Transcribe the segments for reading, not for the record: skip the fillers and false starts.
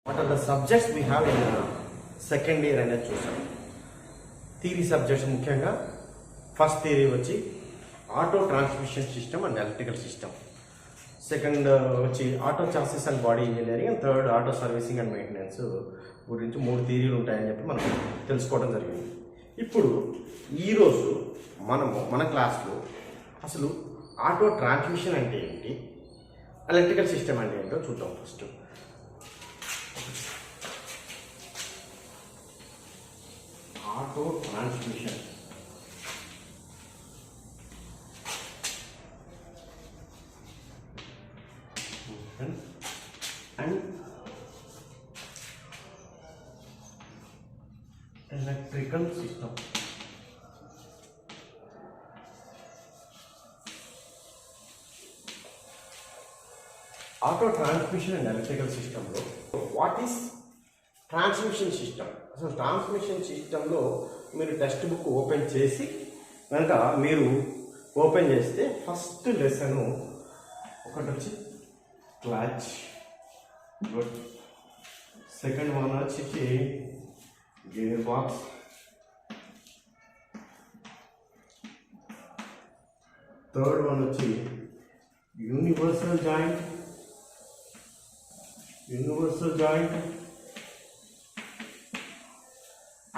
What are the subjects we have in second year అనేది చూసాం. Theory subjects ముఖ్యంగా first theory వచ్చి auto transmission system and electrical system, second వచ్చి auto chassis and body engineering, and third auto servicing and maintenance గురించి 3 థియరీలు ఉంటాయని చెప్పి మనం తెలుసుకోవడం జరిగింది. ఇప్పుడు ఈరోజు మన క్లాస్లో అసలు ఆటో ట్రాన్స్మిషన్ అంటే ఏంటి, ఎలక్ట్రికల్ సిస్టమ్ అంటే ఏంటో చూద్దాం. First auto transmission. And electrical system. Auto transmission and electrical సిస్టంలో వాట్ ఈస్ ట్రాన్స్మిషన్ సిస్టమ్? అసలు ట్రాన్స్మిషన్ సిస్టంలో మీరు టెక్స్ట్ బుక్ ఓపెన్ చేసి కనుక మీరు ఓపెన్ చేస్తే ఫస్ట్ లెసన్ ఒకటి వచ్చి క్లచ్, సెకండ్ వన్ వచ్చి గేర్ బాక్స్, థర్డ్ వన్ వచ్చి universal joint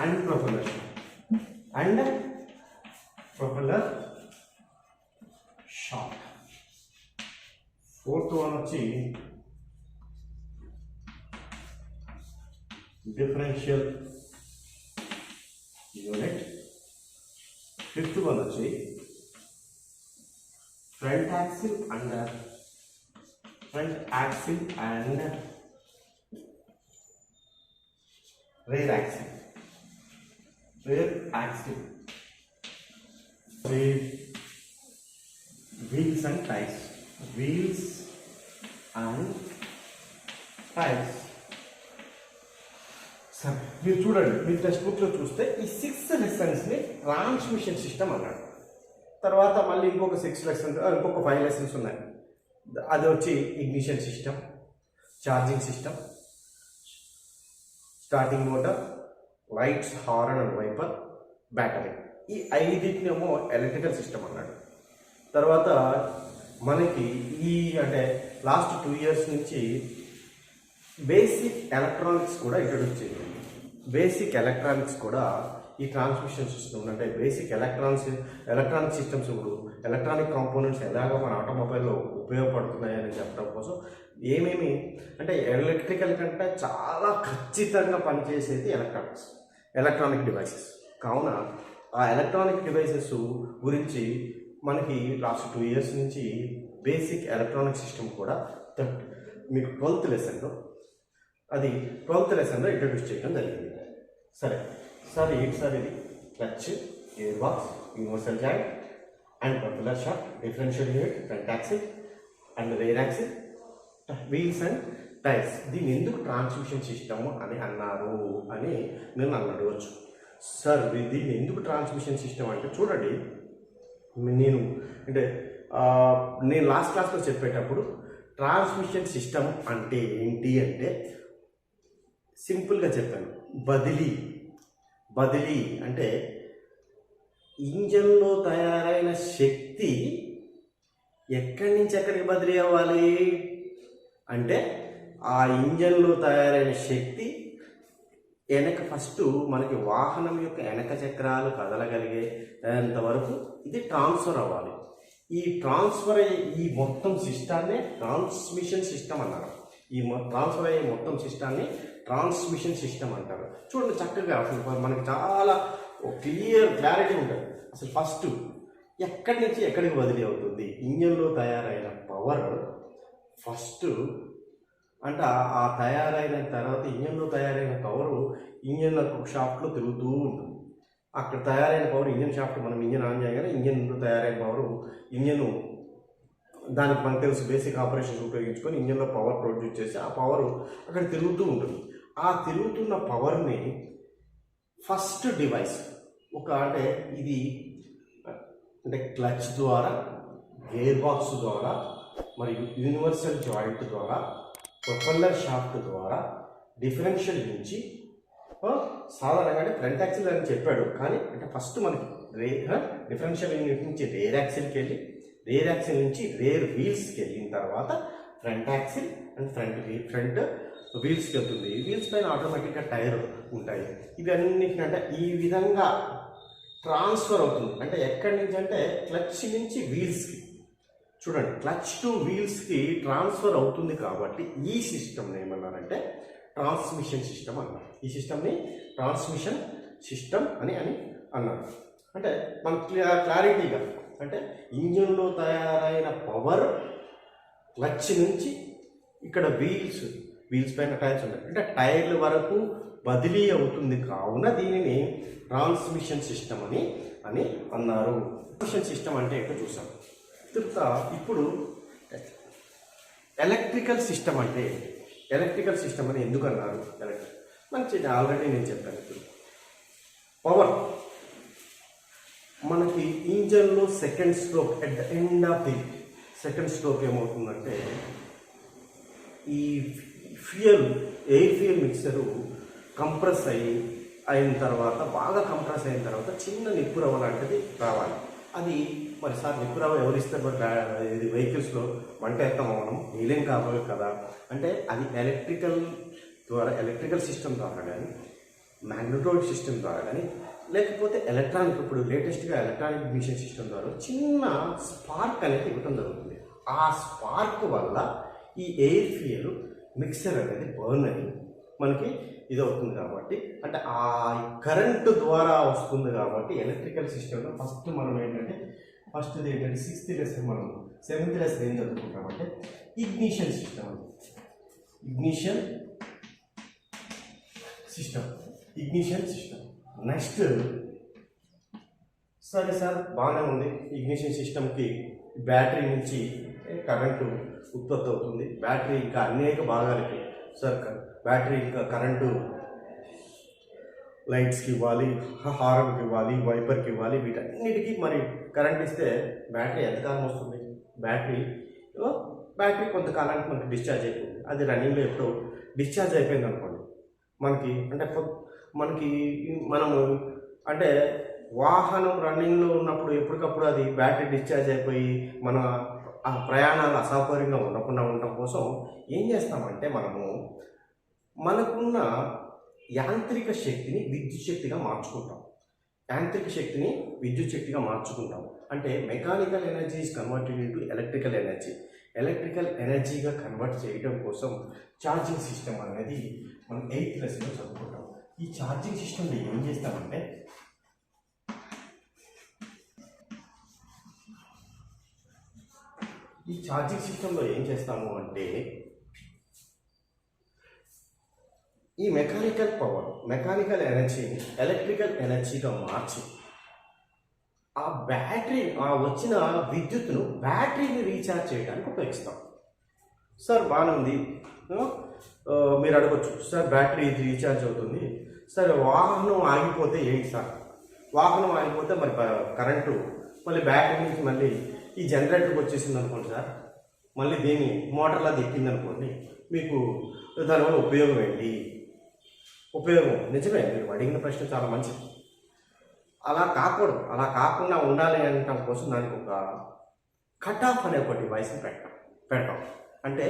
and propeller shaft. Fourth one వచ్చి differential unit. Fifth one వచ్చి front axle and rear axle. Wheels and tires. సరే, మీరు చూడండి, మీ టెక్స్ట్ బుక్లో చూస్తే ఈ 6 లెసన్స్ని ట్రాన్స్మిషన్ సిస్టమ్ అన్నాడు. తర్వాత మళ్ళీ ఇంకొక 6 లెసన్స్, ఇంకొక 5 లెసన్స్ ఉన్నాయి. అది వచ్చి ignition system, charging system, starting motor, lights, horn and wiper, battery. ఈ 5టినేమో ఎలక్ట్రికల్ సిస్టమ్ అన్నాడు. తర్వాత మనకి అంటే లాస్ట్ 2 ఇయర్స్ నుంచి బేసిక్ ఎలక్ట్రానిక్స్ కూడా ఇంట్రొడ్యూస్ చేయాలి. బేసిక్ ఎలక్ట్రానిక్స్ కూడా ఈ ట్రాన్స్మిషన్ సిస్టమ్ అంటే బేసిక్ ఎలక్ట్రానిక్ సిస్టమ్స్, ఇప్పుడు ఎలక్ట్రానిక్ కాంపోనెంట్స్ ఎలాగ మన ఆటోమొబైల్లో ఉపయోగపడుతున్నాయని చెప్పడం కోసం ఏమేమి అంటే ఎలక్ట్రికల్ కంటే చాలా ఖచ్చితంగా పనిచేసేది ఎలక్ట్రానిక్ డివైసెస్. కావున ఆ ఎలక్ట్రానిక్ డివైసెస్ గురించి మనకి లాస్ట్ 2 ఇయర్స్ నుంచి బేసిక్ ఎలక్ట్రానిక్ సిస్టమ్ కూడా మీకు 12th లెసన్లో ఇంట్రడ్యూస్ చేయడం జరిగింది. సరే ఏంటి సార్ ఇది? Clutch, gear box, universal joint and propeller shaft, differential unit, front axle and rare axle, wheels and tyres. దీన్ని ఎందుకు ట్రాన్స్మిషన్ సిస్టమ్ అని అన్నారు అని మీరు నన్ను అడగవచ్చు. సార్ దీన్ని ఎందుకు ట్రాన్స్మిషన్ సిస్టమ్ అంటే, చూడండి, నేను లాస్ట్ క్లాస్లో చెప్పేటప్పుడు ట్రాన్స్మిషన్ సిస్టమ్ అంటే ఏంటి అంటే సింపుల్గా చెప్పాను. బదిలీ అంటే ఇంజన్లో తయారైన శక్తి ఎక్కడి నుంచి ఎక్కడికి బదిలీ అవ్వాలి అంటే, ఆ ఇంజన్లో తయారైన శక్తి ఫస్ట్ మనకి వాహనం యొక్క వెనక చక్రాలు కదలగలిగేంత వరకు ఇది ట్రాన్స్ఫర్ అవ్వాలి. ఈ ట్రాన్స్ఫర్ అయ్యే ఈ మొత్తం సిస్టాన్ని ట్రాన్స్మిషన్ సిస్టమ్ అన్నారు. ఈ ట్రాన్స్ఫర్ అయ్యే మొత్తం సిస్టాన్ని ట్రాన్స్మిషన్ సిస్టమ్ అంటారు. చూడండి చక్కగా, అసలు మనకి చాలా క్లారిటీ ఉంటుంది. అసలు ఫస్ట్ ఎక్కడి నుంచి ఎక్కడికి బదిలీ అవుతుంది? ఇంజన్లో తయారైన పవర్ ఫస్ట్ అంటే ఆ తయారైన తర్వాత ఇంజన్లో తయారైన పవరు ఇంజన్ షాఫ్ట్లో తిరుగుతూ ఉంటుంది. అక్కడ తయారైన పవర్ ఇంజన్ షాఫ్ట్, మనం ఇంజన్ ఆన్ చేయగానే ఇంజన్లో తయారైన పవరు దానికి మనకు తెలుసు బేసిక్ ఆపరేషన్స్ ఉపయోగించుకొని ఇంజన్లో పవర్ ప్రొడ్యూస్ చేసి ఆ పవర్ అక్కడ తిరుగుతూ ఉంటుంది. ఆ తిరుగుతున్న పవర్ని ఫస్ట్ డివైస్ ఇది క్లచ్ ద్వారా, గేర్ బాక్స్ ద్వారా మరియు యూనివర్సల్ జాయింట్ ద్వారా, ప్రొపెల్లర్ షాఫ్ట్ ద్వారా డిఫరెన్షియల్ నుంచి సాధారణంగా అంటే ఫ్రంట్ యాక్సిల్ అని చెప్పాడు, కానీ అంటే ఫస్ట్ మనకి డిఫరెన్షియల్ యూనిట్ నుంచి రేర్ యాక్సిల్కి వెళ్ళి, రేర్ యాక్సిల్ నుంచి రేర్ వీల్స్కి వెళ్ళిన తర్వాత ఫ్రంట్ యాక్సిల్ అండ్ ఫ్రంట్ వీల్స్కి వెళ్తుంది. వీల్స్ పైన ఆటోమేటిక్గా టైర్ ఉంటాయి. ఇవన్నిటికంటే ఈ విధంగా ట్రాన్స్ఫర్ అవుతుంది. అంటే ఎక్కడి నుంచి అంటే క్లచ్ నుంచి వీల్స్కి, చూడండి క్లచ్ టు వీల్స్కి ట్రాన్స్ఫర్ అవుతుంది. కాబట్టి ఈ సిస్టమ్ని ఏమన్నారంటే ట్రాన్స్మిషన్ సిస్టమ్ అన్నారు. ఈ సిస్టమ్ని ట్రాన్స్మిషన్ సిస్టమ్ అని అన్నారు. అంటే మనకు క్లారిటీగా అంటే ఇంజిన్లో తయారైన పవర్ క్లచ్ నుంచి ఇక్కడ వీల్స్ పైన టైర్స్ ఉన్నాయి, అంటే టైర్ల వరకు బదిలీ అవుతుంది. కావున దీనిని ట్రాన్స్మిషన్ సిస్టమ్ అని అన్నారు. ట్రాన్స్మిషన్ సిస్టమ్ అంటే ఏంటో చూసాం. ఇప్పుడు ఎలక్ట్రికల్ సిస్టమ్ అంటే ఎలక్ట్రికల్ సిస్టమ్ అని ఎందుకు అన్నారు? మంచిది, ఆల్రెడీ నేను చెప్పాను. ఇప్పుడు పవర్ మనకి ఇంజన్లో second stroke, at the end of the second stroke ఏమవుతుందంటే ఈ ఎయిర్ ఫ్యూయల్ మిక్సరు కంప్రెస్ అయిన తర్వాత, బాగా కంప్రెస్ అయిన తర్వాత చిన్న నిప్పురవ్వ లాంటిది రావాలి. అది మరి సార్ నిప్పురవ్వ ఎవరిస్తారు? ఇది వెహికల్స్లో వంట వేస్తాం మనం, నీళ్ళేం కావాలి కదా అంటే అది ఎలక్ట్రికల్ సిస్టమ్ ద్వారా కానీ, మ్యాగ్నెటోయిడ్ సిస్టమ్ ద్వారా కానీ, లేకపోతే ఎలక్ట్రానిక్, ఇప్పుడు లేటెస్ట్గా ఎలక్ట్రానిక్ మిషన్ సిస్టమ్ ద్వారా చిన్న స్పార్క్ అనేది ఇవ్వడం జరుగుతుంది. ఆ స్పార్క్ వల్ల ఈ ఎయిర్ ఫ్యూయల్ మిక్సర్ అనేది బర్న్ అయ్యి మనకి ఇది అవుతుంది. కాబట్టి అంటే ఆ కరెంటు ద్వారా వస్తుంది. కాబట్టి ఎలక్ట్రికల్ సిస్టంలో ఫస్ట్ మనం ఏంటంటే ఫస్ట్ది ఏంటంటే 6th లెసన్, మనం 7th లెసన్ ఏం చదువుకుంటామంటే ignition system. Ignition system next. సరే సార్ బాగానే ఉంది. ఇగ్నిషన్ సిస్టమ్కి బ్యాటరీ నుంచి కరెంటు ఉత్పత్తి అవుతుంది. బ్యాటరీ ఇంకా అనేక భాగాలకి సార్ బ్యాటరీ ఇంకా కరెంటు లైట్స్కి ఇవ్వాలి, హారన్కి ఇవ్వాలి, వైపర్కి ఇవ్వాలి, వీటన్నిటికీ మరి కరెంట్ ఇస్తే బ్యాటరీ ఎంతకాలం వస్తుంది? బ్యాటరీ కొంతకాలానికి మనకి డిశ్చార్జ్ అయిపోతుంది. అది రన్నింగ్లో ఎప్పుడో డిశ్చార్జ్ అయిపోయింది అనుకోండి, మనము అంటే వాహనం రన్నింగ్లో ఉన్నప్పుడు ఎప్పటికప్పుడు అది బ్యాటరీ డిశ్చార్జ్ అయిపోయి మన ఆ ప్రయాణాలు అసౌకర్యంగా ఉండకుండా ఉండటం కోసం ఏం చేస్తామంటే మనకున్న యాంత్రిక శక్తిని విద్యుత్ శక్తిగా మార్చుకుంటాం. అంటే mechanical energy is converted into electrical ఎనర్జీగా కన్వర్ట్ చేయడం కోసం ఛార్జింగ్ సిస్టమ్ అనేది మనం 8th లెసన్లో చదువుకుంటాం. ఈ ఛార్జింగ్ సిస్టమ్లో ఏం చేస్తామంటే ఈ మెకానికల్ ఎనర్జీని ఎలక్ట్రికల్ ఎనర్జీగా మార్చి ఆ వచ్చిన విద్యుత్తును బ్యాటరీని రీఛార్జ్ చేయడానికి ఉపయోగిస్తాం. సార్ బాగానే ఉంది. మీరు అడగచ్చు, సార్ బ్యాటరీ రీఛార్జ్ అవుతుంది, సరే వాహనం ఆగిపోతే ఏంటి సార్? వాహనం ఆగిపోతే మరి కరెంటు మళ్ళీ బ్యాటరీ నుంచి మళ్ళీ ఈ జనరేటర్కి వచ్చేసింది అనుకోండి సార్, మళ్ళీ దీన్ని మోటార్లా తిప్పింది అనుకోండి, మీకు దానివల్ల ఉపయోగం ఏంటి? ఉపయోగం నిజమే, మీరు అడిగిన ప్రశ్న చాలా మంచిది. అలా కాకుండా ఉండాలి అనటం కోసం దానికి ఒక కట్ ఆఫ్ అనే ఒక డివైస్ని పెడతాం. అంటే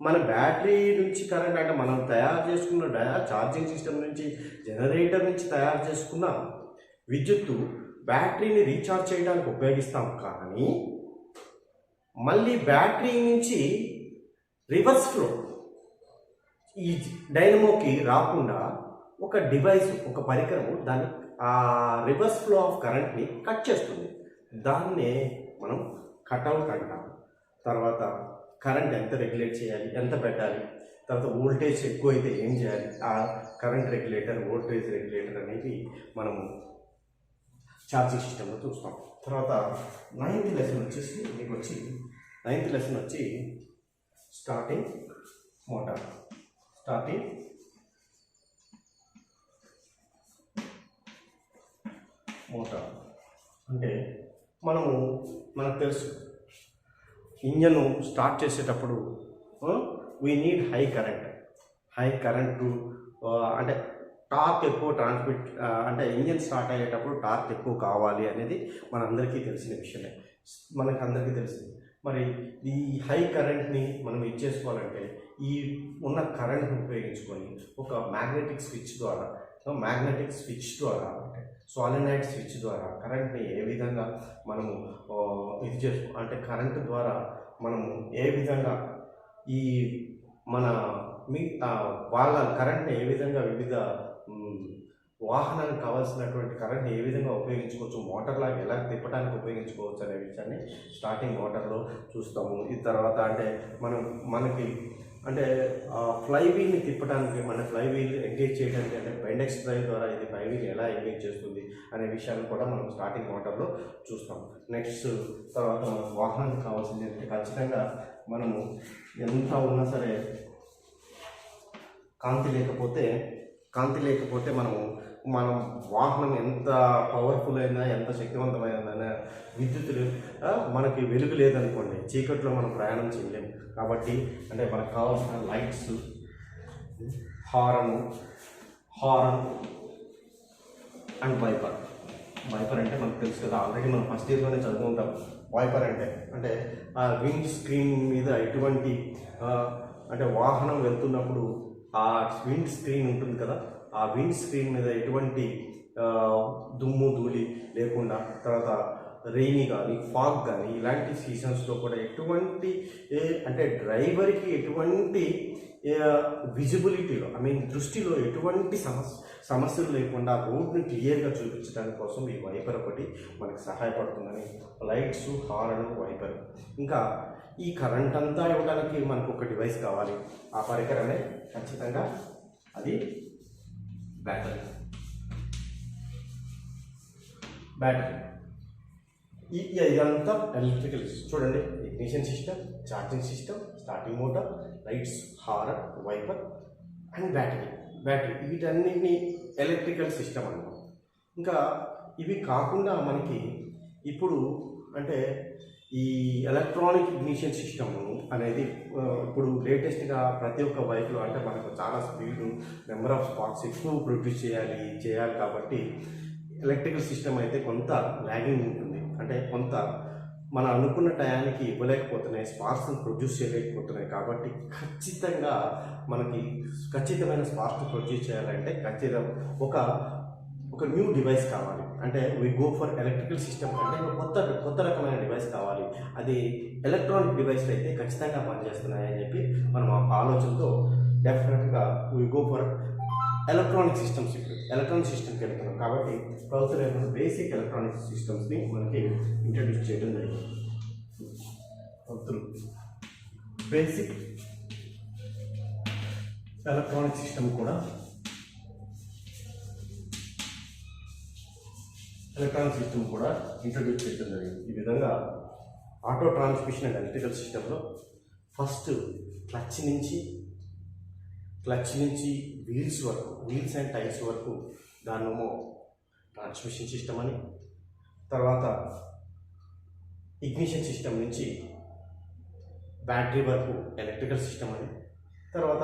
మన బ్యాటరీ నుంచి కరెంట్, అంటే మనం తయారు చేసుకున్న ఛార్జింగ్ సిస్టమ్ నుంచి, జనరేటర్ నుంచి తయారు చేసుకున్న విద్యుత్తు బ్యాటరీని రీఛార్జ్ చేయడానికి ఉపయోగిస్తాం. కానీ మళ్ళీ బ్యాటరీ నుంచి రివర్స్ ఫ్లో ఈ డైనమోకి రాకుండా ఒక డివైస్, ఒక పరికరము దాన్ని ఆ రివర్స్ ఫ్లో ఆఫ్ కరెంట్ని కట్ చేస్తుంది. దాన్నే మనం కట్అవుట్ అంటాం. తర్వాత కరెంట్ ఎంత రెగ్యులేట్ చేయాలి, ఎంత పెట్టాలి, తర్వాత వోల్టేజ్ ఎక్కువ అయితే ఏం చేయాలి, ఆ కరెంట్ రెగ్యులేటర్, వోల్టేజ్ రెగ్యులేటర్ అనేవి మనము ఛార్జింగ్ సిస్టంలో చూస్తాం. తర్వాత 9th లెసన్ వచ్చి స్టార్టింగ్ మోటార్. అంటే మనకు తెలుసు, ఇంజన్ స్టార్ట్ చేసేటప్పుడు we need high high current అంటే టార్క్ ఎక్కువ ట్రాన్స్మిట్ అంటే ఇంజిన్ స్టార్ట్ అయ్యేటప్పుడు టార్క్ ఎక్కువ కావాలి అనేది మనందరికీ తెలిసిన విషయమే, మనకు అందరికీ తెలిసింది. మరి ఈ హై కరెంట్ని మనం ఇచ్చేసుకోవాలంటే ఈ ఉన్న కరెంట్ని ఉపయోగించుకొని ఒక మ్యాగ్నెటిక్ స్విచ్ ద్వారా అంటే సాలినాయిడ్ స్విచ్ ద్వారా కరెంట్ని ఏ విధంగా మనము ఇది చేసుకో అంటే కరెంటు ద్వారా మనము ఏ విధంగా ఈ మన వాళ్ళ కరెంట్ని ఏ విధంగా వివిధ వాహనానికి కావాల్సినటువంటి కరెంట్ని ఏ విధంగా ఉపయోగించుకోవచ్చు, మోటార్ లాగా ఎలా తిప్పడానికి ఉపయోగించుకోవచ్చు అనే విషయాన్ని స్టార్టింగ్ మోటార్లో చూస్తాము. ఈ తర్వాత అంటే మనకి అంటే ఫ్లై వీల్ని తిప్పడానికి, మన ఫ్లై వీల్ ఎంగేజ్ చేయడానికి అంటే బెండెక్స్ డ్రైవ్ ద్వారా ఇది ఫ్లై వీల్ ఎలా ఎంగేజ్ చేస్తుంది అనే విషయాన్ని కూడా మనం స్టార్టింగ్ మోటార్లో చూస్తాం. నెక్స్ట్ తర్వాత మనకు వాహనానికి కావాల్సింది ఏంటంటే ఖచ్చితంగా మనము ఎంత ఉన్నా సరే కాంతి లేకపోతే మనం వాహనం ఎంత పవర్ఫుల్ అయినా ఎంత శక్తివంతమైనా విద్యుత్ మనకి వెలుగు లేదనుకోండి, చీకట్లో మనం ప్రయాణం చేయలేము. కాబట్టి అంటే మనకు కావాల్సిన లైట్స్, హారన్ అండ్ వైపర్ అంటే మనకు తెలుసు కదా, ఆల్రెడీ మనం ఫస్ట్ ఇయర్లోనే చదువుకుంటాం. వైపర్ అంటే ఆ విండ్ స్క్రీన్ మీద ఎటువంటి అంటే వాహనం వెళ్తున్నప్పుడు ఆ విండ్ స్క్రీన్ ఉంటుంది కదా, ఆ విండ్ స్క్రీన్ మీద ఎటువంటి దుమ్ము ధూళి లేకుండా, తర్వాత రెయినీ కానీ ఫాగ్ కానీ ఇలాంటి సీజన్స్లో కూడా ఎటువంటి అంటే డ్రైవర్కి ఎటువంటి విజిబిలిటీలో దృష్టిలో ఎటువంటి సమస్యలు లేకుండా రోడ్ని క్లియర్గా చూపించడానికి కోసం ఈ వైపర్ ఒకటి మనకు సహాయపడుతుందని. Lights, horn, wiper. ఇంకా ఈ కరెంట్ అంతా ఇవ్వడానికి మనకు ఒక డివైస్ కావాలి. ఆ పరికరమే ఖచ్చితంగా అది బ్యాటరీ. ఇదంతా ఎలక్ట్రికల్. చూడండి, ignition system, charging system, starting motor, lights, horn, wiper and battery వీటన్నిటిని ఎలక్ట్రికల్ సిస్టమ్ అన్నమాట. ఇంకా ఇవి కాకుండా మనకి ఇప్పుడు అంటే ఈ ఎలక్ట్రానిక్ ఇగ్నిషన్ సిస్టమ్ అనేది ఇప్పుడు లేటెస్ట్గా ప్రతి ఒక్క బైక్లో అంటే మనకు చాలా స్పీడు, నెంబర్ ఆఫ్ స్పార్క్స్ ఎక్కువ ప్రొడ్యూస్ చేయాలి కాబట్టి ఎలక్ట్రికల్ సిస్టమ్ అయితే కొంత లాగింగ్ ఉంటుంది. అంటే కొంత మనం అనుకున్న టయానికి ఇవ్వలేకపోతున్నాయి, స్పార్క్స్ని ప్రొడ్యూస్ చేయలేకపోతున్నాయి. కాబట్టి ఖచ్చితంగా మనకి ఖచ్చితమైన స్పార్క్స్ ప్రొడ్యూస్ చేయాలంటే ఖచ్చితంగా ఒక న్యూ డివైస్ కావాలి. అంటే we go for electrical system అంటే కొత్త రకమైన డివైస్ కావాలి. అది ఎలక్ట్రానిక్ డివైస్లు అయితే ఖచ్చితంగా పనిచేస్తున్నాయని చెప్పి మనం ఆ ఆలోచనతో డెఫినెట్గా we go for electronic systems. ఇప్పుడు ఎలక్ట్రానిక్ సిస్టమ్కి వెళ్తున్నాం కాబట్టి 12th లెవెల్ బేసిక్ ఎలక్ట్రానిక్ సిస్టమ్స్ని మనకి ఇంట్రడ్యూస్ చేయడం జరిగింది. బేసిక్ ఎలక్ట్రానిక్ సిస్టమ్ కూడా ఇంట్రడ్యూస్ చేయడం జరిగింది. ఈ విధంగా ఆటో ట్రాన్స్మిషన్ అండ్ ఎలక్ట్రికల్ సిస్టంలో ఫస్ట్ క్లచ్ నుంచి వీల్స్ అండ్ టైర్స్ వరకు దాన్నేమో ట్రాన్స్మిషన్ సిస్టమ్ అని, తర్వాత ఇగ్నిషన్ సిస్టమ్ నుంచి బ్యాటరీ వరకు ఎలక్ట్రికల్ సిస్టమ్ అని, తర్వాత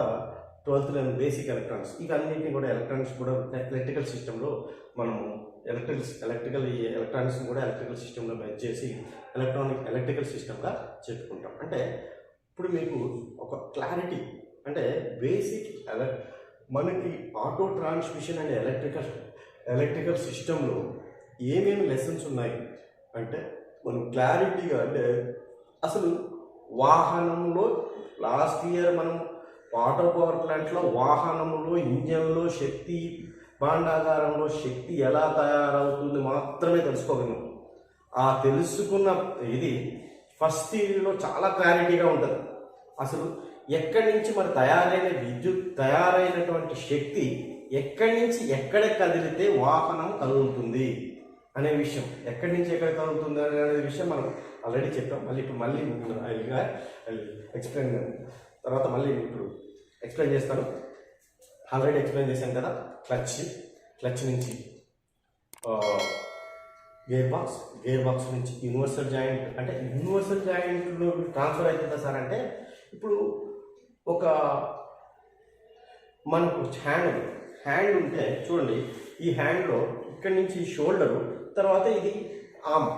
12th లెవెల్ బేసిక్ ఎలక్ట్రానిక్స్. ఇవన్నింటినీ కూడా ఎలక్ట్రికల్ సిస్టంలో మనము ఎలక్ట్రానిక్స్ని కూడా ఎలక్ట్రికల్ సిస్టంలో మెర్జ్ చేసి ఎలక్ట్రికల్ సిస్టమ్గా చెప్పుకుంటాం. అంటే ఇప్పుడు మీకు ఒక క్లారిటీ అంటే బేసిక్ మనకి ఆటో ట్రాన్స్మిషన్ అండ్ ఎలక్ట్రికల్ సిస్టంలో ఏమేమి లెసన్స్ ఉన్నాయి అంటే మనం క్లారిటీగా అంటే అసలు వాహనంలో లాస్ట్ ఇయర్ మనం ఆటో పవర్ ప్లాంట్లో వాహనంలో ఇంజన్లో శక్తి భాండాగారంలో శక్తి ఎలా తయారవుతుంది మాత్రమే తెలుసుకోగలం. ఆ తెలుసుకున్న ఇది ఫస్ట్ థియరీలో చాలా క్లారిటీగా ఉంటుంది. అసలు ఎక్కడి నుంచి మరి తయారైనటువంటి శక్తి ఎక్కడి నుంచి ఎక్కడ కదిలితే వాహనం కదులుతుంది అనే విషయం, ఎక్కడి నుంచి ఎక్కడ కదులుతుంది అనే విషయం మనం ఆల్రెడీ చెప్పాం. మళ్ళీ ఎక్స్ప్లెయిన్ తర్వాత మళ్ళీ ఇప్పుడు ఎక్స్ప్లెయిన్ చేస్తాను. ఆల్రెడీ ఎక్స్ప్లెయిన్ చేశాను కదా, క్లచ్ నుంచి గేర్ బాక్స్ నుంచి యూనివర్సల్ జాయింట్. అంటే యూనివర్సల్ జాయింట్లో ట్రాన్స్ఫర్ అవుతుందా సార్ అంటే ఇప్పుడు ఒక మనకు హ్యాండ్ ఉంటే చూడండి, ఈ హ్యాండ్లో ఇక్కడి నుంచి షోల్డరు, తర్వాత ఇది ఆర్మ్,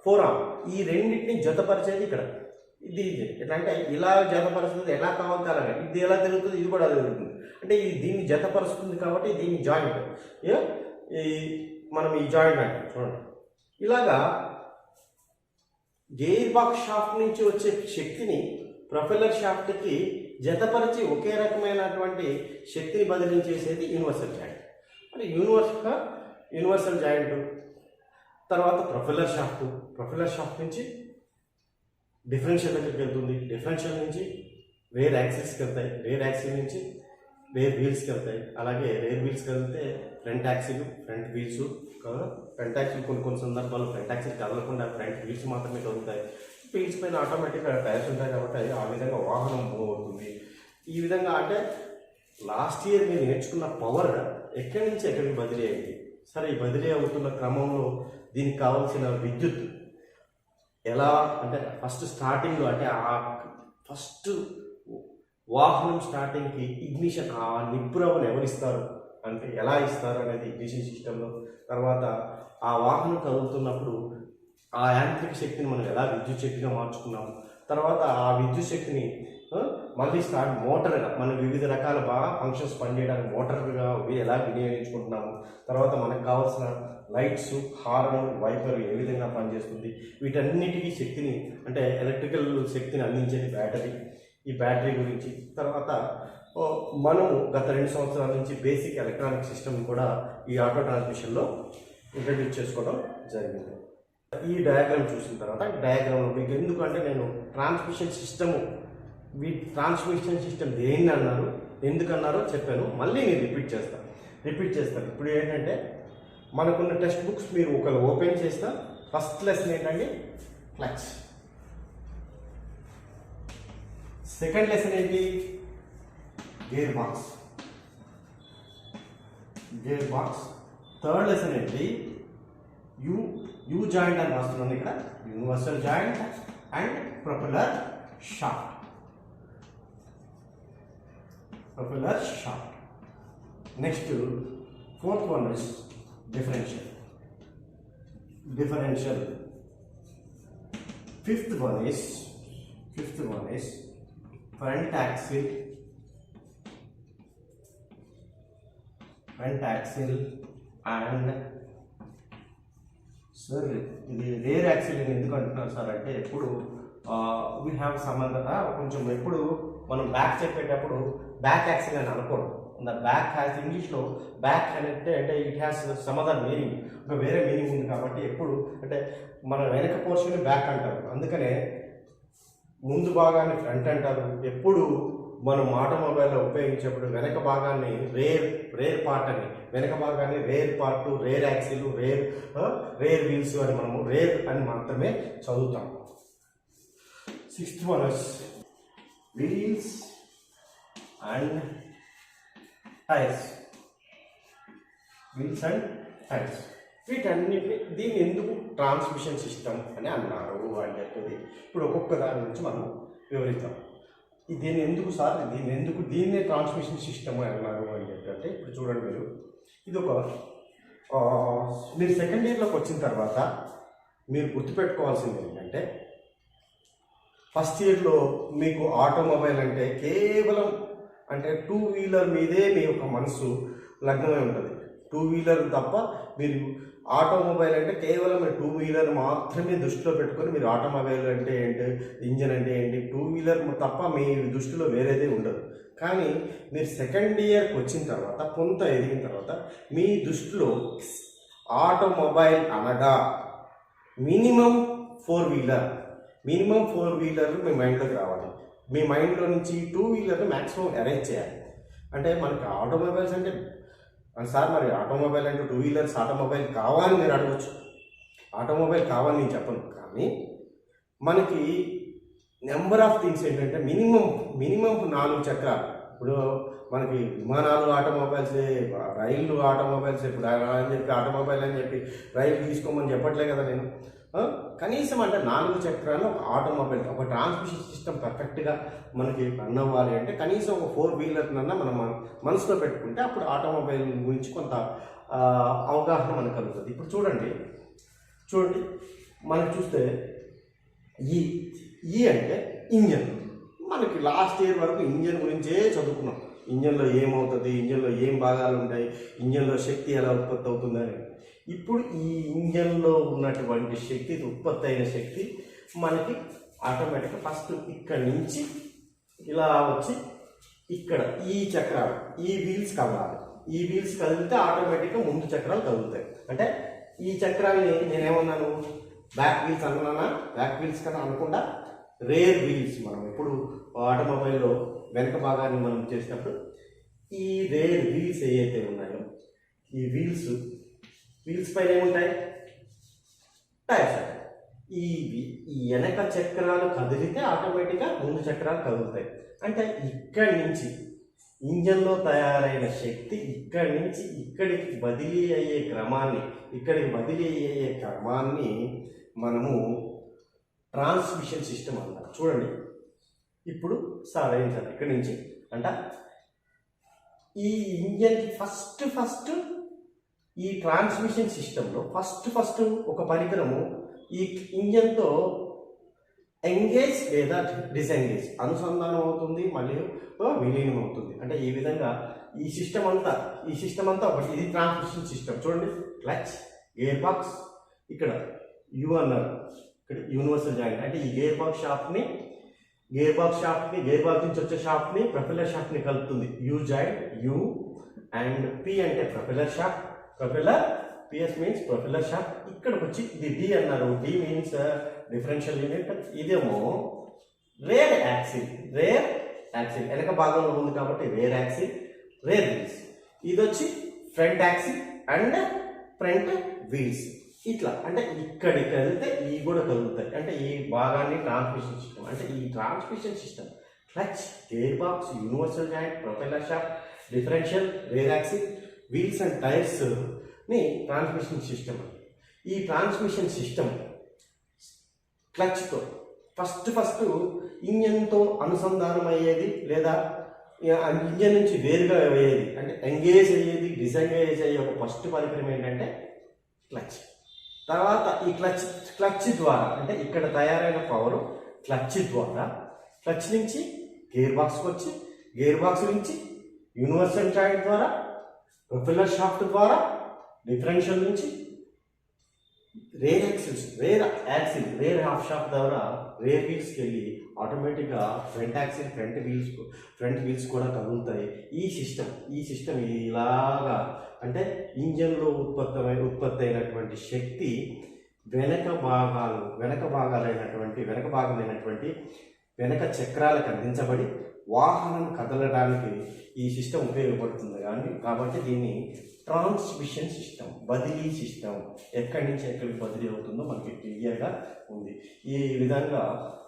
ఫోర్ ఆర్మ్, ఈ రెండింటిని జతపరిచేది ఇక్కడ. ఇది ఎట్లా అంటే ఇలా జతపరుస్తుంది, ఎలా కావాలి అలాగే. ఇది ఎలా తిరుగుతుంది, ఇది కూడా తిరుగుతుంది. అంటే ఇది దీన్ని జతపరుస్తుంది కాబట్టి దీన్ని జాయింట్, ఈ మనం ఈ జాయింట్ అంటాం చూడండి. ఇలాగా గేర్ బాక్స్ షాఫ్ట్ నుంచి వచ్చే శక్తిని ప్రొపెల్లర్ షాఫ్ట్కి జతపరిచి ఒకే రకమైనటువంటి శక్తిని బదిలీ చేసేది యూనివర్సల్ జాయింట్. అంటే యూనివర్సల్ జాయింట్ తర్వాత ప్రొపెల్లర్ షాఫ్ట్ నుంచి డిఫరెన్షియల్ దగ్గరికి వెళ్తుంది, డిఫరెన్షియల్ నుంచి రేర్ యాక్సిల్స్కి వెళ్తాయి, రేర్ యాక్సిల్ నుంచి రేర్ వీల్స్కి వెళ్తాయి. అలాగే రేర్ వీల్స్కి వెళ్తే ఫ్రంట్ యాక్సిల్, ఫ్రంట్ వీల్స్ కదా. ఫ్రంట్ యాక్సిల్ కొన్ని సందర్భాల్లో ఫ్రంట్ యాక్సిల్ కదలకుండా ఫ్రంట్ వీల్స్ మాత్రమే కదులుతాయి. వీల్స్ పైన ఆటోమేటిక్గా టైర్స్ ఉంటాయి కాబట్టి ఆ విధంగా వాహనం మూవ్ అవుతుంది. ఈ విధంగా అంటే లాస్ట్ ఇయర్ మీరు నేర్చుకున్న పవర్ ఎక్కడి నుంచి ఎక్కడికి బదిలీ అయింది. సరే, ఈ బదిలీ అవుతున్న క్రమంలో దీనికి కావాల్సిన విద్యుత్ ఎలా అంటే ఫస్ట్ స్టార్టింగ్లో అంటే ఆ ఫస్ట్ వాహనం స్టార్టింగ్కి ఇగ్నిషన్, ఆ నిప్పురవ్వను ఎవరిస్తారు అంటే ఎలా ఇస్తారు అనేది ఇగ్నిషన్ సిస్టంలో. తర్వాత ఆ వాహనం కదులుతున్నప్పుడు ఆ యాంత్రిక శక్తిని మనం ఎలా విద్యుత్ శక్తిగా మార్చుకున్నాము. తర్వాత ఆ విద్యుత్ శక్తిని మళ్ళీ మోటార్గా మనం వివిధ రకాల బాగా ఫంక్షన్స్ పనిచేయడానికి మోటార్గా ఎలా వినియోగించుకుంటున్నాము. తర్వాత మనకు కావాల్సిన లైట్స్, హార్న్, వైపర్ ఏ విధంగా పనిచేస్తుంది, వీటన్నిటికీ శక్తిని అంటే ఎలక్ట్రికల్ శక్తిని అందించేది బ్యాటరీ. ఈ బ్యాటరీ గురించి తర్వాత మనము గత 2 సంవత్సరాల నుంచి బేసిక్ ఎలక్ట్రానిక్ సిస్టమ్ కూడా ఈ ఆటో ట్రాన్స్మిషన్లో ఇంట్రడ్యూస్ చేసుకోవడం జరిగింది. ఈ డయాగ్రామ్ చూసిన తర్వాత డయాగ్రామ్లో మీకు ఎందుకంటే నేను ట్రాన్స్మిషన్ సిస్టమ్ దేన్ని అన్నారు, ఎందుకన్నారో చెప్పాను. మళ్ళీ నేను రిపీట్ చేస్తాను. ఇప్పుడు ఏంటంటే మనకున్న టెక్స్ట్ బుక్స్ మీరు ఒకరు ఓపెన్ చేస్తా. ఫస్ట్ లెసన్ ఏంటంటే క్లచ్, సెకండ్ లెసన్ ఏంటి గేర్ బాక్స్, థర్డ్ లెసన్ ఏంటి యూ జాయింట్ అని రాస్తున్నాను ఇక్కడ, universal joint and propeller shaft. Next fourth one is differential. Fifth one is front axle and sir ఇది రేర్ యాక్సిల్ ఎందుకు అంటున్నారు సార్ అంటే ఎప్పుడు వీ హ్యావ్ కొంచెం ఎప్పుడు మనం బ్యాక్ చెప్పేటప్పుడు బ్యాక్ యాక్సిల్ అని అనకూడదు. బ్యాక్ హ్యాస్ ఇంగ్లీష్లో బ్యాక్ అంటే it has some other meaning, ఒక వేరే మీనింగ్ ఉంది కాబట్టి ఎప్పుడు అంటే మన వెనక పోర్షన్ బ్యాక్ అంటారు. అందుకనే ముందు భాగాన్ని ఫ్రంట్ అంటారు. ఎప్పుడు మనం ఆటోమొబైల్లో ఉపయోగించేప్పుడు వెనక భాగాన్ని రేర్ పార్ట్ అని, వెనక భాగాన్ని rare part, rare axle, rare wheels అని మనము రేర్ అని మాత్రమే చదువుతాం. Sixth one wheels and tyres. వీటన్నిటిని దీన్ని ఎందుకు ట్రాన్స్మిషన్ సిస్టమ్ అని అన్నారు అని చెప్పేది ఇప్పుడు ఒక్కొక్క దాని నుంచి మనం వివరిద్దాం. దీన్ని ఎందుకు సార్ దీన్నే ట్రాన్స్మిషన్ సిస్టమ్ అని అన్నారు అని చెప్పంటే ఇప్పుడు చూడండి మీరు, ఇది మీరు సెకండ్ ఇయర్లోకి వచ్చిన తర్వాత మీరు గుర్తుపెట్టుకోవాల్సింది ఏంటంటే ఫస్ట్ ఇయర్లో మీకు ఆటోమొబైల్ అంటే కేవలం అంటే 2 వీలర్ మీదే మీ యొక్క మనసు లగ్నమై ఉంటుంది. 2 వీలర్ తప్ప మీరు ఆటోమొబైల్ అంటే కేవలం 2 వీలర్ మాత్రమే దృష్టిలో పెట్టుకొని మీరు ఆటోమొబైల్ అంటే ఏంటి, ఇంజన్ అంటే ఏంటి, 2 వీలర్ తప్ప మీ దృష్టిలో వేరేదే ఉండదు. కానీ మీరు సెకండ్ ఇయర్కి వచ్చిన తర్వాత కొంత ఎదిగిన తర్వాత మీ దృష్టిలో ఆటోమొబైల్ అనగా మినిమం 4 వీలర్ మీ మైండ్లోకి రావాలి. మీ మైండ్లో నుంచి 2 వీలర్ని మ్యాక్సిమం అరేంజ్ చేయాలి. అంటే మనకి ఆటోమొబైల్స్ అంటే సార్ మరి ఆటోమొబైల్ అంటే 2 వీలర్స్ ఆటోమొబైల్ కావాలని మీరు అడగచ్చు. ఆటోమొబైల్ కావాలని నేను చెప్పను, కానీ మనకి నెంబర్ ఆఫ్ థింగ్స్ ఏంటంటే మినిమం 4 చక్రాలు. ఇప్పుడు మనకి విమానాలు ఆటోమొబైల్సే, రైళ్ళు ఆటోమొబైల్సే. ఇప్పుడు అని చెప్పి ఆటోమొబైల్ అని చెప్పి రైలు తీసుకోమని చెప్పట్లే కదా నేను. కనీసం అంటే 4 చక్రాలు ఒక ఆటోమొబైల్, ఒక ట్రాన్స్మిషన్ సిస్టమ్ పర్ఫెక్ట్గా మనకి రన్ అవ్వాలి అంటే కనీసం ఒక 4 వీలర్నన్నా మనం మనసులో పెట్టుకుంటే అప్పుడు ఆటోమొబైల్ గురించి కొంత అవగాహన మనకు కలుగుతుంది. ఇప్పుడు చూడండి మనకి చూస్తే ఈ అంటే ఇంజన్. మనకి లాస్ట్ ఇయర్ వరకు ఇంజన్ గురించే చదువుకున్నాం. ఇంజన్లో ఏమవుతుంది, ఇంజన్లో ఏం భాగాలు ఉంటాయి, ఇంజన్లో శక్తి ఎలా ఉత్పత్తి అవుతుందని. ఇప్పుడు ఈ ఇంజన్లో ఉన్నటువంటి శక్తి, ఉత్పత్తి అయిన శక్తి మనకి ఆటోమేటిక్గా ఫస్ట్ ఇక్కడి నుంచి ఇలా వచ్చి ఇక్కడ ఈ చక్రాలు, ఈ వీల్స్ కదలాలి. ఈ వీల్స్ కదిలితే ఆటోమేటిక్గా ముందు చక్రాలు కదులుతాయి. అంటే ఈ చక్రాన్ని నేనేమన్నాను, బ్యాక్ వీల్స్ అనుకున్నానా? బ్యాక్ వీల్స్ కన్నా అనకుండా రేర్ వీల్స్. మనం ఇప్పుడు ఆటోమొబైల్లో వెనక భాగాన్ని మనం చేసినప్పుడు ఈ రేర్ వీల్స్ ఏవైతే ఉన్నాయో ఈ వీల్స్ పైన ఏముంటాయి? టైర్స్. ఈ వెనక చక్రాలు కదిలితే ఆటోమేటిక్గా ముందు చక్రాలు కదులుతాయి. అంటే ఇక్కడి నుంచి ఇంజన్లో తయారైన శక్తి ఇక్కడి నుంచి ఇక్కడికి బదిలీ అయ్యే క్రమాన్ని మనము ట్రాన్స్మిషన్ సిస్టమ్ అన్నారు. చూడండి ఇప్పుడు ఏం సార్ ఇక్కడి నుంచి అంట ఈ ఇంజన్కి ఫస్ట్ ఈ ట్రాన్స్మిషన్ సిస్టంలో ఫస్ట్ ఒక పరికరము ఈ ఇంజన్తో ఎంగేజ్ లేదా డిసెంగేజ్ అనుసంధానం అవుతుంది, మళ్ళీ విలీనం అవుతుంది. అంటే ఈ విధంగా ఈ సిస్టమ్ అంతా ఒకటి. ఇది ట్రాన్స్మిషన్ సిస్టమ్. చూడండి క్లచ్, గేర్ బాక్స్, ఇక్కడ యు అన్నారు, ఇక్కడ యూనివర్సల్ జాయింట్. అంటే ఈ గేర్ బాక్స్ నుంచి వచ్చే షాఫ్ట్ని ప్రొపెల్లర్ షాఫ్ట్ని కలుపుతుంది. U joint, U and P అంటే propeller shaft, PS means propeller shaft. ఇక్కడికి వచ్చి ఇది డి అన్నారు. D means differential unit. ఇదేమో రేర్ యాక్సిల్ వెనక భాగంలో ఉంది కాబట్టి రేర్ వీల్స్. ఇది వచ్చి front axle and front wheels. ఇట్లా అంటే ఇక్కడికి కదిలితే ఇవి కూడా కదులుతాయి. అంటే ఈ భాగాన్ని ట్రాన్స్మిషన్ సిస్టమ్. అంటే ఈ transmission system clutch, gear box, universal joint, propeller shaft, differential, rare axle, wheels and tyres ని ట్రాన్స్మిషన్ సిస్టమ్. ఈ ట్రాన్స్మిషన్ సిస్టమ్ క్లచ్తో ఫస్ట్ ఇంజన్తో అనుసంధానం అయ్యేది లేదా ఇంజన్ నుంచి వేరుగా అయ్యేది, అంటే ఎంగేజ్ అయ్యేది, డిసెంగేజ్ అయ్యే ఒక ఫస్ట్ పరికరం ఏంటంటే క్లచ్. తర్వాత ఈ క్లచ్ ద్వారా అంటే ఇక్కడ తయారైన పవర్ క్లచ్ నుంచి గేర్ బాక్స్కి వచ్చి, గేర్ బాక్స్ నుంచి యూనివర్సల్ జాయింట్ ద్వారా, ప్రొపెల్లర్ షాఫ్ట్ ద్వారా, డిఫరెన్షియల్ నుంచి రేర్ హాఫ్ షాఫ్ట్ ద్వారా రేర్ వీల్స్కి వెళ్ళి ఆటోమేటిక్గా ఫ్రంట్ వీల్స్ కూడా కదులుతాయి. ఈ సిస్టమ్ ఇలాగా అంటే ఇంజన్లో ఉత్పత్తి అయినటువంటి శక్తి వెనక చక్రాలకు అందించబడి వాహనం కదలడానికి ఈ సిస్టమ్ ఉపయోగపడుతుంది. కాబట్టి దీన్ని ట్రాన్స్మిషన్ సిస్టమ్, బదిలీ సిస్టమ్, ఎక్కడి నుంచి ఎక్కడికి బదిలీ అవుతుందో మనకి క్లియర్గా ఉంది. ఈ విధంగా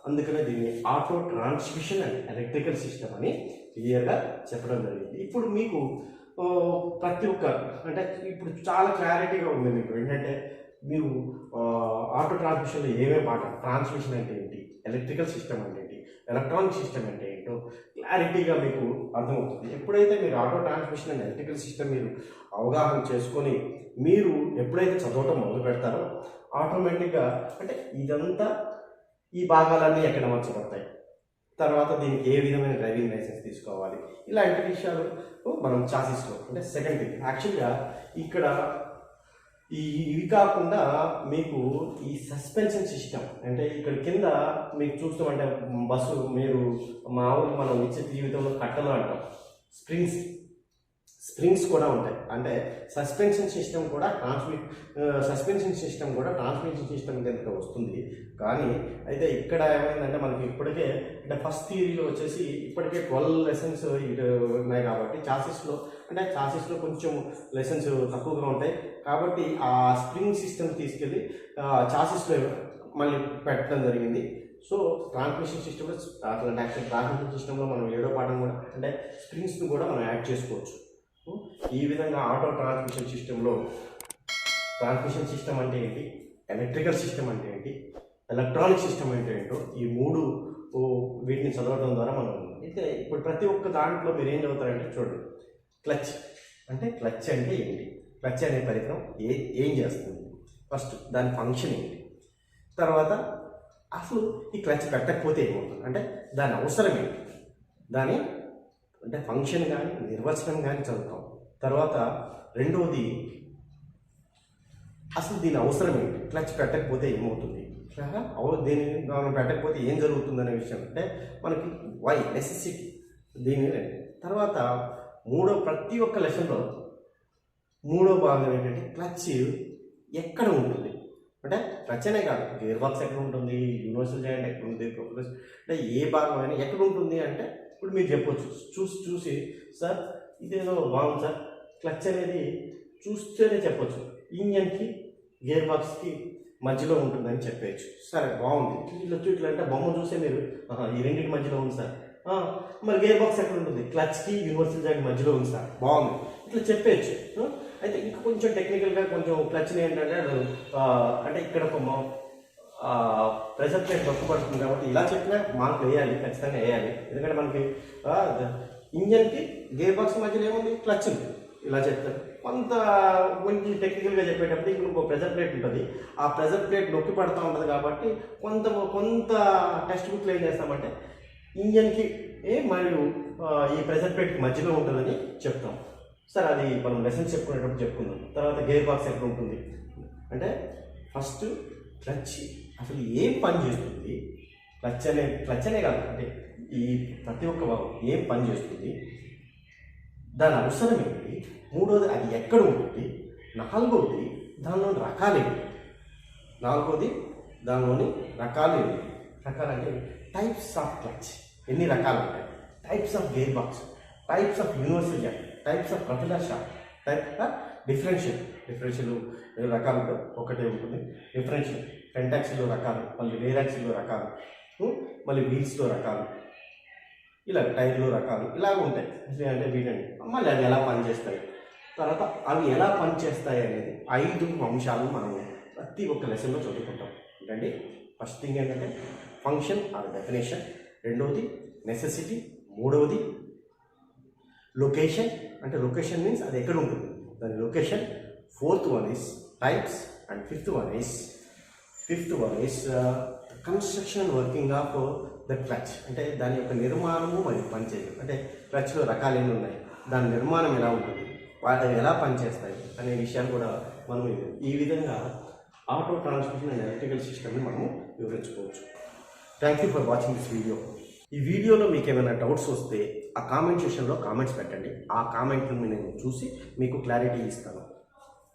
అందుకనే దీన్ని auto transmission and electrical system అని క్లియర్గా చెప్పడం జరిగింది. ఇప్పుడు మీకు ప్రతి ఒక్క అంటే ఇప్పుడు చాలా క్లారిటీగా ఉంది మీకు. ఏంటంటే మీరు ఆటో ట్రాన్స్మిషన్లో ఏమేమి ట్రాన్స్మిషన్ అంటే ఏంటి, ఎలక్ట్రికల్ సిస్టమ్ అంటే ఏంటి, ఎలక్ట్రానిక్ సిస్టమ్ అంటే ఏంటో క్లారిటీగా మీకు అర్థమవుతుంది. ఎప్పుడైతే మీరు auto transmission and electrical system మీరు అవగాహన చేసుకొని మీరు ఎప్పుడైతే చదవటం మొదలు పెడతారో ఆటోమేటిక్గా అంటే ఇదంతా ఈ భాగాలన్నీ ఎక్కడ అమర్చబడతాయి, తర్వాత దీనికి ఏ విధమైన డ్రైవింగ్ లైసెన్స్ తీసుకోవాలి, ఇలాంటి విషయాలు మనం చాసిస్లో అంటే సెకండ్ థింగ్. యాక్చువల్గా ఇక్కడ ఇవి కాకుండా మీకు ఈ సస్పెన్షన్ సిస్టమ్ అంటే ఇక్కడ కింద మీకు చూస్తామంటే బస్సు మీరు మామూలు మనం నిత్య జీవితంలో కట్టలు అంటాం, స్ప్రింగ్స్ కూడా ఉంటాయి. అంటే సస్పెన్షన్ సిస్టమ్ కూడా ట్రాన్స్మిషన్ సిస్టమ్ కింద వస్తుంది. కానీ అయితే ఇక్కడ ఏమైందంటే మనకి ఇప్పటికే అంటే ఫస్ట్ థియరీలో వచ్చేసి ఇప్పటికే 12 లెసన్స్ ఉన్నాయి కాబట్టి చాసిస్లో కొంచెం లెసన్స్ తక్కువగా ఉంటాయి. కాబట్టి ఆ స్ప్రింగ్ సిస్టమ్ తీసుకెళ్ళి చాసిస్లో మళ్ళీ పెట్టడం జరిగింది. సో ట్రాన్స్మిషన్ సిస్టంలో ట్రాన్స్మిషన్ సిస్టంలో మనం 7వ పాఠం కూడా అంటే స్ప్రింగ్స్ని కూడా మనం యాడ్ చేసుకోవచ్చు. ఈ విధంగా ఆటో ట్రాన్స్మిషన్ సిస్టంలో ట్రాన్స్మిషన్ సిస్టమ్ అంటే ఏంటి, ఎలక్ట్రికల్ సిస్టమ్ అంటే ఏంటి, ఎలక్ట్రానిక్ సిస్టమ్ అంటే ఏంటో ఈ మూడు వీటిని చదవడం ద్వారా మనం అయితే ఇప్పుడు ప్రతి ఒక్క దాంట్లో మీరు ఏం చదువుతారంటే చూడండి, క్లచ్ అంటే ఏంటి, క్లచ్ అనే పరికరం ఏం చేస్తుంది, ఫస్ట్ దాని ఫంక్షన్ ఏంటి, తర్వాత అసలు ఈ క్లచ్ పెట్టకపోతే ఏమవుతుంది అంటే దాని అవసరం ఏంటి, దాని అంటే ఫంక్షన్ కానీ నిర్వచనం కానీ చదువుతాం. తర్వాత రెండవది అసలు దీని అవసరం ఏంటి, క్లచ్ పెట్టకపోతే ఏమవుతుంది, దీన్ని మనం పెట్టకపోతే ఏం జరుగుతుందనే విషయం అంటే మనకి వై నెసెసిటీ దీని. తర్వాత ప్రతి ఒక్క లెసన్లో మూడో భాగం ఏంటంటే క్లచ్ ఎక్కడ ఉంటుంది, అంటే క్లచ్ అనే కాదు, గేర్ బాక్స్ ఎక్కడ ఉంటుంది, యూనివర్సల్ జాయింట్ ఎక్కడ ఉంది, ప్రొఫెసర్ అంటే ఏ భాగం అయినా ఎక్కడ ఉంటుంది అంటే ఇప్పుడు మీరు చెప్పొచ్చు చూసి సార్ ఇదేదో బాగుంది సార్, క్లచ్ అనేది చూస్తేనే చెప్పొచ్చు ఇంజన్కి గేర్ బాక్స్కి మధ్యలో ఉంటుందని చెప్పేయచ్చు. సరే బాగుంది, ఇట్లా అంటే బొమ్మ చూసే మీరు ఈ రెండింటి మధ్యలో ఉంది సార్, మరి గేర్ బాక్స్ ఎక్కడ ఉంటుంది, క్లచ్కి యూనివర్సల్ జాయింట్ మధ్యలో ఉంది సార్, బాగుంది, ఇట్లా చెప్పేయచ్చు. అయితే ఇంకా కొంచెం టెక్నికల్గా కొంచెం క్లచ్ని ఏంటంటే అంటే ఇక్కడ ఒక ప్రెషర్ ప్లేట్ నొక్కబడుతుంది కాబట్టి ఇలా చెప్పినా మార్కులు వేయాలి, ఖచ్చితంగా వేయాలి. ఎందుకంటే మనకి ఇంజన్కి గేర్ బాక్స్ మధ్యలో ఏముంది, క్లచ్ ఉంది, ఇలా చెప్తారు. కొంచెం టెక్నికల్గా చెప్పేటప్పుడు ఇప్పుడు ఇంకో ప్రెజర్ ప్లేట్ ఉంటుంది, ఆ ప్రెజర్ ప్లేట్ నొక్కి పడుతూ ఉంటుంది కాబట్టి కొంత టెక్స్ట్ బుక్లో ఏం చేస్తామంటే ఇంజన్కి మరియు ఈ ప్రెజర్ ప్లేట్కి మధ్యలో ఉంటుందని చెప్తాం. సరే అది మనం లెసన్స్ చెప్పుకునేటప్పుడు చెప్పుకుందాం. తర్వాత గేర్ బాక్స్ ఎక్కడ ఉంటుంది అంటే ఫస్ట్ క్లచ్ అసలు ఏం పని చేస్తుంది, క్లచ్ అనే కాదు అంటే ఈ ప్రతి ఒక్క భాగం ఏం పని చేస్తుంది, దాని అవసరం ఏంటి, మూడోది అది ఎక్కడ ఉంటుంది, నాలుగోది దానిలోని రకాలు ఏంటి, రకాలంటే టైప్స్ ఆఫ్ క్లచ్ ఎన్ని రకాలు ఉంటాయి, types of gear box, types of universal joint, types of propeller shaft, type of differential రకాలు ఒకటే ఉంటుంది, డిఫరెన్షియల్ ఫ్రంట్ యాక్సిల్లో రకాలు, మళ్ళీ రేర్ యాక్సిల్లో రకాలు, మళ్ళీ వీల్స్లో రకాలు, ఇలా టైర్లో రకాలు ఇలాగ ఉంటాయి. అంటే వీటండి మళ్ళీ అవి ఎలా పనిచేస్తాయి, తర్వాత అవి ఎలా పనిచేస్తాయి అనేది 5 అంశాలు మనం ప్రతి ఒక్క లెసన్లో చదువుకుంటాం. ఏంటంటే ఫస్ట్ థింగ్ ఏంటంటే ఫంక్షన్ ఆర్ డెఫినేషన్, రెండవది నెసెసిటీ, మూడవది లొకేషన్ అంటే లొకేషన్ మీన్స్ అది ఎక్కడ ఉంటుంది దాని location, fourth one is types and fifth one is construction working of the clutch అంటే దాని యొక్క నిర్మాణము మరియు పనిచేయడం, అంటే క్లచ్లో రకాలు ఎన్ని ఉన్నాయి, దాని నిర్మాణం ఎలా ఉంటుంది, వాటి ఎలా పనిచేస్తాయి అనే విషయాలు కూడా మనం ఈ విధంగా ఆటో ట్రాన్స్మిషన్ అండ్ ఎలక్ట్రికల్ సిస్టమ్ని మనము వివరించుకోవచ్చు. Thank you for watching this video. ఈ వీడియోలో మీకు ఏమైనా డౌట్స్ వస్తే ఆ కామెంట్ సెక్షన్లో కామెంట్స్ పెట్టండి, ఆ కామెంట్ని నేను చూసి మీకు క్లారిటీ ఇస్తాను.